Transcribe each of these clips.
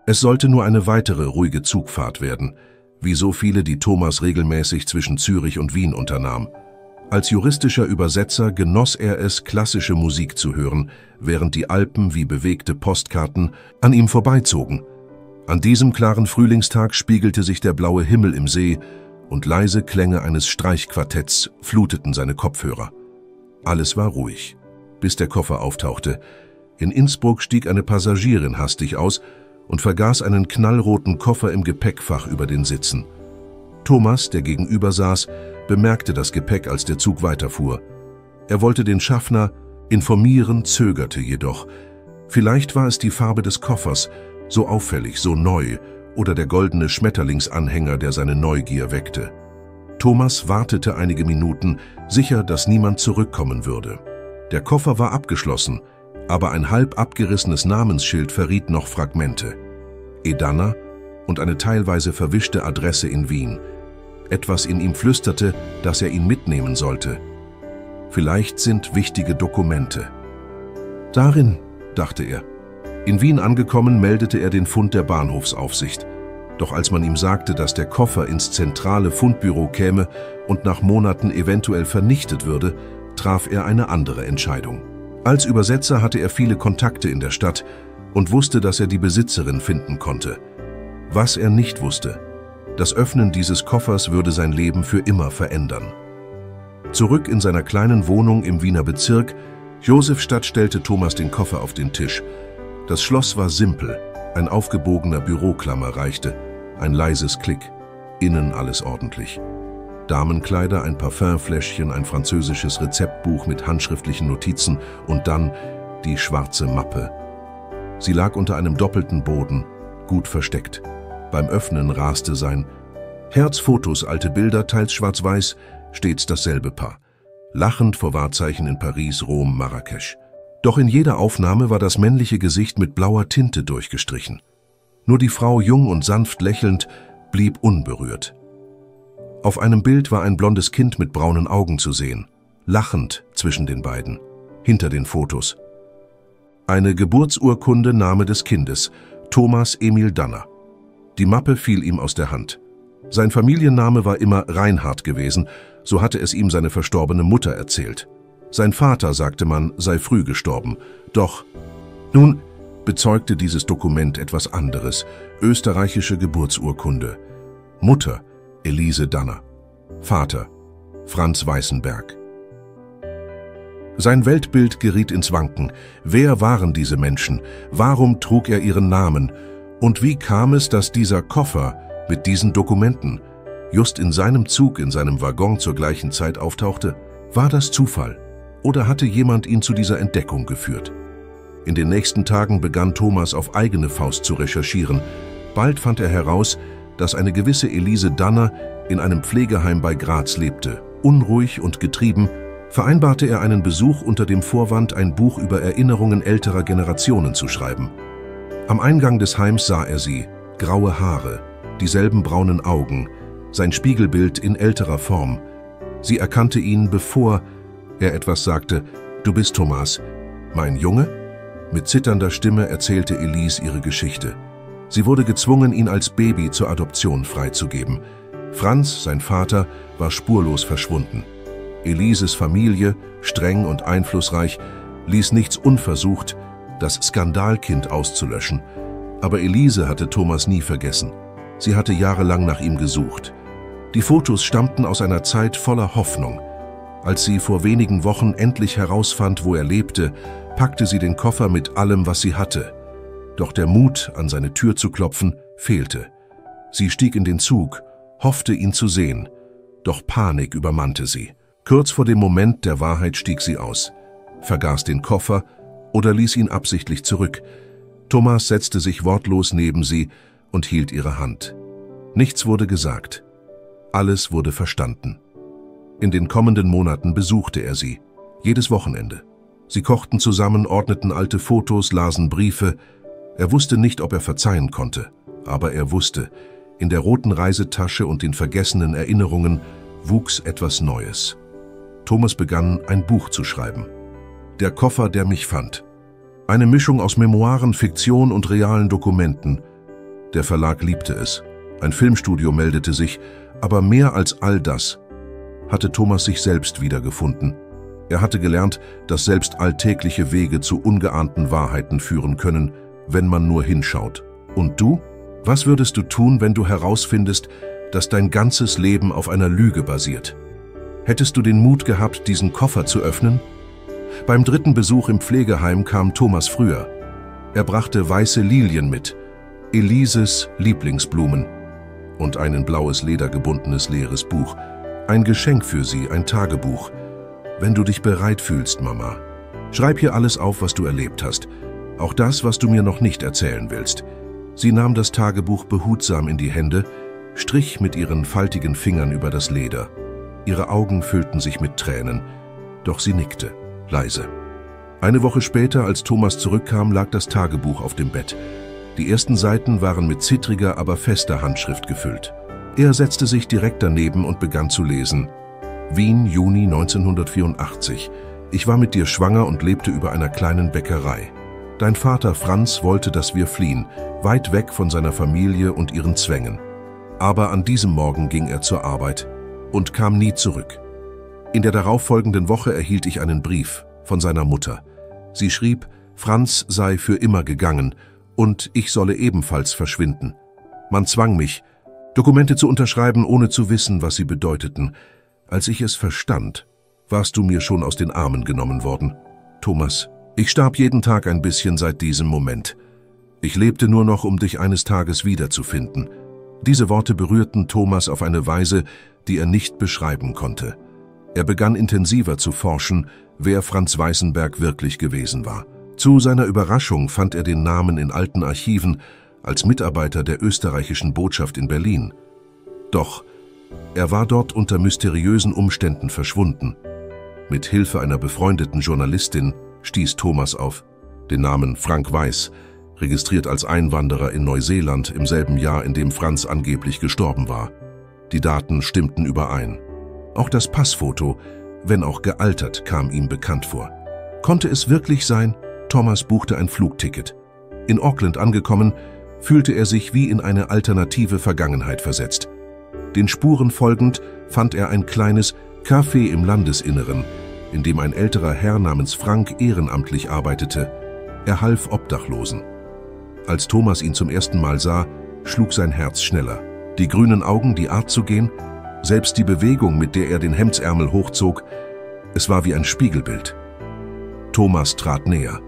Es sollte nur eine weitere ruhige Zugfahrt werden, wie so viele, die Thomas regelmäßig zwischen Zürich und Wien unternahm. Als juristischer Übersetzer genoss er es, klassische Musik zu hören, während die Alpen wie bewegte Postkarten an ihm vorbeizogen. An diesem klaren Frühlingstag spiegelte sich der blaue Himmel im See und leise Klänge eines Streichquartetts fluteten seine Kopfhörer. Alles war ruhig, bis der Koffer auftauchte. In Innsbruck stieg eine Passagierin hastig aus und vergaß einen knallroten Koffer im Gepäckfach über den Sitzen. Thomas, der gegenüber saß, bemerkte das Gepäck, als der Zug weiterfuhr. Er wollte den Schaffner informieren, zögerte jedoch. Vielleicht war es die Farbe des Koffers, so auffällig, so neu, oder der goldene Schmetterlingsanhänger, der seine Neugier weckte. Thomas wartete einige Minuten, sicher, dass niemand zurückkommen würde. Der Koffer war abgeschlossen, aber ein halb abgerissenes Namensschild verriet noch Fragmente. Edanna und eine teilweise verwischte Adresse in Wien. Etwas in ihm flüsterte, dass er ihn mitnehmen sollte. Vielleicht sind wichtige Dokumente. Darin, dachte er. In Wien angekommen, meldete er den Fund der Bahnhofsaufsicht. Doch als man ihm sagte, dass der Koffer ins zentrale Fundbüro käme und nach Monaten eventuell vernichtet würde, traf er eine andere Entscheidung. Als Übersetzer hatte er viele Kontakte in der Stadt und wusste, dass er die Besitzerin finden konnte. Was er nicht wusste: Das Öffnen dieses Koffers würde sein Leben für immer verändern. Zurück in seiner kleinen Wohnung im Wiener Bezirk Josefstadt stellte Thomas den Koffer auf den Tisch. Das Schloss war simpel, ein aufgebogener Büroklammer reichte, ein leises Klick, innen alles ordentlich. Damenkleider, ein Parfümfläschchen, ein französisches Rezeptbuch mit handschriftlichen Notizen und dann die schwarze Mappe. Sie lag unter einem doppelten Boden, gut versteckt. Beim Öffnen raste sein Herzfotos, alte Bilder, teils schwarz-weiß, stets dasselbe Paar. Lachend vor Wahrzeichen in Paris, Rom, Marrakesch. Doch in jeder Aufnahme war das männliche Gesicht mit blauer Tinte durchgestrichen. Nur die Frau, jung und sanft lächelnd, blieb unberührt. Auf einem Bild war ein blondes Kind mit braunen Augen zu sehen, lachend zwischen den beiden, hinter den Fotos. Eine Geburtsurkunde, Name des Kindes, Thomas Emil Danner. Die Mappe fiel ihm aus der Hand. Sein Familienname war immer Reinhard gewesen, so hatte es ihm seine verstorbene Mutter erzählt. Sein Vater, sagte man, sei früh gestorben. Doch nun bezeugte dieses Dokument etwas anderes, österreichische Geburtsurkunde. Mutter Elise Danner, Vater Franz Weißenberg. Sein Weltbild geriet ins Wanken. Wer waren diese Menschen? Warum trug er ihren Namen? Und wie kam es, dass dieser Koffer mit diesen Dokumenten just in seinem Zug, in seinem Waggon zur gleichen Zeit auftauchte? War das Zufall? Oder hatte jemand ihn zu dieser Entdeckung geführt? In den nächsten Tagen begann Thomas auf eigene Faust zu recherchieren. Bald fand er heraus, dass eine gewisse Elise Danner in einem Pflegeheim bei Graz lebte. Unruhig und getrieben vereinbarte er einen Besuch unter dem Vorwand, ein Buch über Erinnerungen älterer Generationen zu schreiben. Am Eingang des Heims sah er sie, graue Haare, dieselben braunen Augen, sein Spiegelbild in älterer Form. Sie erkannte ihn, bevor er etwas sagte. »Du bist Thomas, mein Junge?« Mit zitternder Stimme erzählte Elise ihre Geschichte. Sie wurde gezwungen, ihn als Baby zur Adoption freizugeben. Franz, sein Vater, war spurlos verschwunden. Elises Familie, streng und einflussreich, ließ nichts unversucht, das Skandalkind auszulöschen. Aber Elise hatte Thomas nie vergessen. Sie hatte jahrelang nach ihm gesucht. Die Fotos stammten aus einer Zeit voller Hoffnung. Als sie vor wenigen Wochen endlich herausfand, wo er lebte, packte sie den Koffer mit allem, was sie hatte. Doch der Mut, an seine Tür zu klopfen, fehlte. Sie stieg in den Zug, hoffte, ihn zu sehen. Doch Panik übermannte sie. Kurz vor dem Moment der Wahrheit stieg sie aus, vergaß den Koffer oder ließ ihn absichtlich zurück. Thomas setzte sich wortlos neben sie und hielt ihre Hand. Nichts wurde gesagt. Alles wurde verstanden. In den kommenden Monaten besuchte er sie, jedes Wochenende. Sie kochten zusammen, ordneten alte Fotos, lasen Briefe. Er wusste nicht, ob er verzeihen konnte, aber er wusste, in der roten Reisetasche und den vergessenen Erinnerungen wuchs etwas Neues. Thomas begann, ein Buch zu schreiben. Der Koffer, der mich fand. Eine Mischung aus Memoiren, Fiktion und realen Dokumenten. Der Verlag liebte es. Ein Filmstudio meldete sich, aber mehr als all das hatte Thomas sich selbst wiedergefunden. Er hatte gelernt, dass selbst alltägliche Wege zu ungeahnten Wahrheiten führen können, wenn man nur hinschaut. Und du? Was würdest du tun, wenn du herausfindest, dass dein ganzes Leben auf einer Lüge basiert? Hättest du den Mut gehabt, diesen Koffer zu öffnen? Beim 3. Besuch im Pflegeheim kam Thomas früher. Er brachte weiße Lilien mit, Elises Lieblingsblumen, und ein in blaues Leder gebundenes leeres Buch. Ein Geschenk für sie, ein Tagebuch. Wenn du dich bereit fühlst, Mama. Schreib hier alles auf, was du erlebt hast. Auch das, was du mir noch nicht erzählen willst. Sie nahm das Tagebuch behutsam in die Hände, strich mit ihren faltigen Fingern über das Leder. Ihre Augen füllten sich mit Tränen, doch sie nickte, leise. Eine Woche später, als Thomas zurückkam, lag das Tagebuch auf dem Bett. Die ersten Seiten waren mit zittriger, aber fester Handschrift gefüllt. Er setzte sich direkt daneben und begann zu lesen. Wien, Juni 1984. Ich war mit dir schwanger und lebte über einer kleinen Bäckerei. Dein Vater Franz wollte, dass wir fliehen, weit weg von seiner Familie und ihren Zwängen. Aber an diesem Morgen ging er zur Arbeit und kam nie zurück. In der darauffolgenden Woche erhielt ich einen Brief von seiner Mutter. Sie schrieb, Franz sei für immer gegangen und ich solle ebenfalls verschwinden. Man zwang mich, Dokumente zu unterschreiben, ohne zu wissen, was sie bedeuteten. Als ich es verstand, warst du mir schon aus den Armen genommen worden. Thomas, ich starb jeden Tag ein bisschen seit diesem Moment. Ich lebte nur noch, um dich eines Tages wiederzufinden. Diese Worte berührten Thomas auf eine Weise, die er nicht beschreiben konnte. Er begann intensiver zu forschen, wer Franz Weißenberg wirklich gewesen war. Zu seiner Überraschung fand er den Namen in alten Archiven als Mitarbeiter der österreichischen Botschaft in Berlin. Doch er war dort unter mysteriösen Umständen verschwunden. Mit Hilfe einer befreundeten Journalistin stieß Thomas auf den Namen Frank Weiß, registriert als Einwanderer in Neuseeland im selben Jahr, in dem Franz angeblich gestorben war. Die Daten stimmten überein. Auch das Passfoto, wenn auch gealtert, kam ihm bekannt vor. Konnte es wirklich sein? Thomas buchte ein Flugticket. In Auckland angekommen, fühlte er sich wie in eine alternative Vergangenheit versetzt. Den Spuren folgend fand er ein kleines Café im Landesinneren, in dem ein älterer Herr namens Frank ehrenamtlich arbeitete. Er half Obdachlosen. Als Thomas ihn zum ersten Mal sah, schlug sein Herz schneller. Die grünen Augen, die Art zu gehen, selbst die Bewegung, mit der er den Hemdsärmel hochzog, es war wie ein Spiegelbild. Thomas trat näher.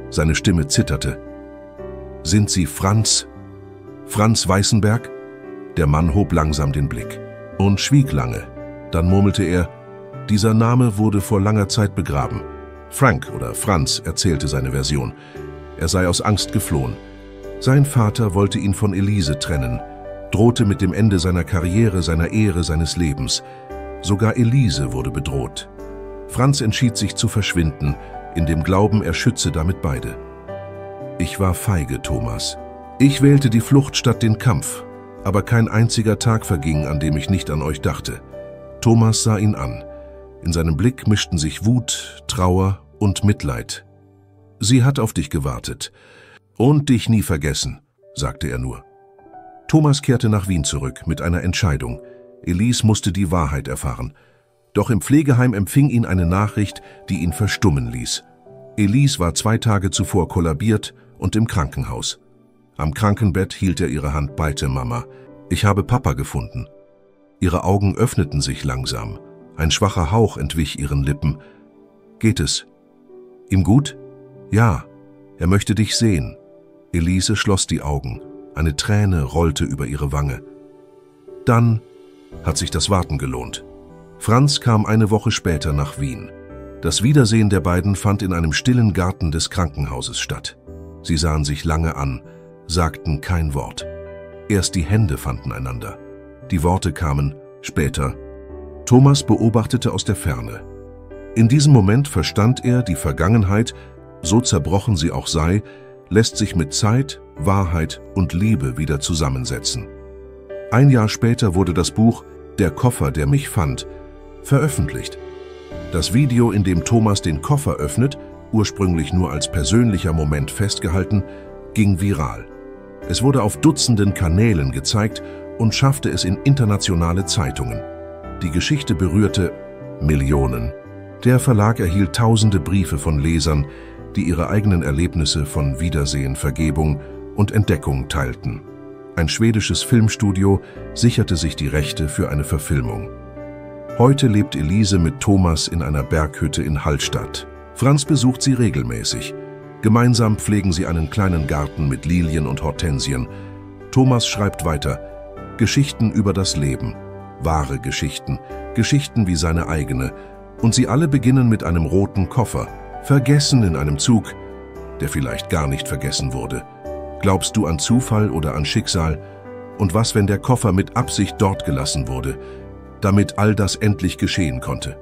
Seine Stimme zitterte. »Sind Sie Franz? Franz Weißenberg?« Der Mann hob langsam den Blick und schwieg lange. Dann murmelte er, »Dieser Name wurde vor langer Zeit begraben.« Frank oder Franz erzählte seine Version. Er sei aus Angst geflohen. Sein Vater wollte ihn von Elise trennen, drohte mit dem Ende seiner Karriere, seiner Ehre, seines Lebens. Sogar Elise wurde bedroht. Franz entschied sich zu verschwinden, in dem Glauben, er schütze damit beide. Ich war feige, Thomas. Ich wählte die Flucht statt den Kampf, aber kein einziger Tag verging, an dem ich nicht an euch dachte. Thomas sah ihn an. In seinem Blick mischten sich Wut, Trauer und Mitleid. Sie hat auf dich gewartet. Und dich nie vergessen, sagte er nur. Thomas kehrte nach Wien zurück mit einer Entscheidung. Elise musste die Wahrheit erfahren. Doch im Pflegeheim empfing ihn eine Nachricht, die ihn verstummen ließ. Elise war 2 Tage zuvor kollabiert und im Krankenhaus. Am Krankenbett hielt er ihre Hand. Bitte, Mama. Ich habe Papa gefunden. Ihre Augen öffneten sich langsam. Ein schwacher Hauch entwich ihren Lippen. Geht es? Ihm gut? Ja, er möchte dich sehen. Elise schloss die Augen. Eine Träne rollte über ihre Wange. Dann hat sich das Warten gelohnt. Franz kam eine Woche später nach Wien. Das Wiedersehen der beiden fand in einem stillen Garten des Krankenhauses statt. Sie sahen sich lange an, sagten kein Wort. Erst die Hände fanden einander. Die Worte kamen später. Thomas beobachtete aus der Ferne. In diesem Moment verstand er, die Vergangenheit, so zerbrochen sie auch sei, lässt sich mit Zeit, Wahrheit und Liebe wieder zusammensetzen. 1 Jahr später wurde das Buch »Der Koffer, der mich fand« veröffentlicht. Das Video, in dem Thomas den Koffer öffnet, ursprünglich nur als persönlicher Moment festgehalten, ging viral. Es wurde auf Dutzenden Kanälen gezeigt und schaffte es in internationale Zeitungen. Die Geschichte berührte Millionen. Der Verlag erhielt tausende Briefe von Lesern, die ihre eigenen Erlebnisse von Wiedersehen, Vergebung und Entdeckung teilten. Ein schwedisches Filmstudio sicherte sich die Rechte für eine Verfilmung. Heute lebt Elise mit Thomas in einer Berghütte in Hallstatt. Franz besucht sie regelmäßig. Gemeinsam pflegen sie einen kleinen Garten mit Lilien und Hortensien. Thomas schreibt weiter: Geschichten über das Leben, wahre Geschichten, Geschichten wie seine eigene. Und sie alle beginnen mit einem roten Koffer, vergessen in einem Zug, der vielleicht gar nicht vergessen wurde. Glaubst du an Zufall oder an Schicksal? Und was, wenn der Koffer mit Absicht dort gelassen wurde, damit all das endlich geschehen konnte?